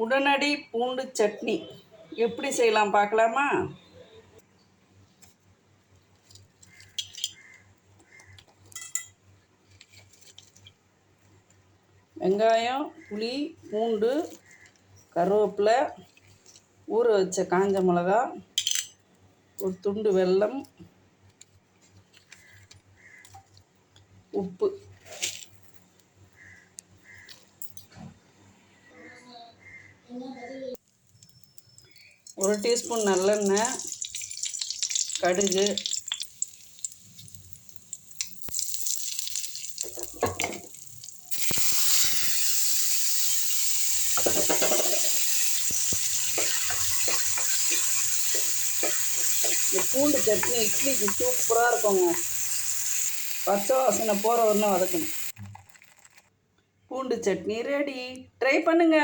உடனடி பூண்டு சட்னி எப்படி செய்யலாம் பார்க்கலாமா? வெங்காயம், புளி, பூண்டு, கருவேப்பிலை, ஊற வச்ச காஞ்ச மிளகா, ஒரு துண்டு வெல்லம், உப்பு. ஒரு டீஸ்பூன் நல்லெண்ணெய், கடுகு, இந்த பூண்டு சட்னி இட்லிக்கு சூப்பராக இருக்குங்க. பச்சை வாசனை போகிற வரணும் வதக்கணும். பூண்டு சட்னி ரெடி. ட்ரை பண்ணுங்க.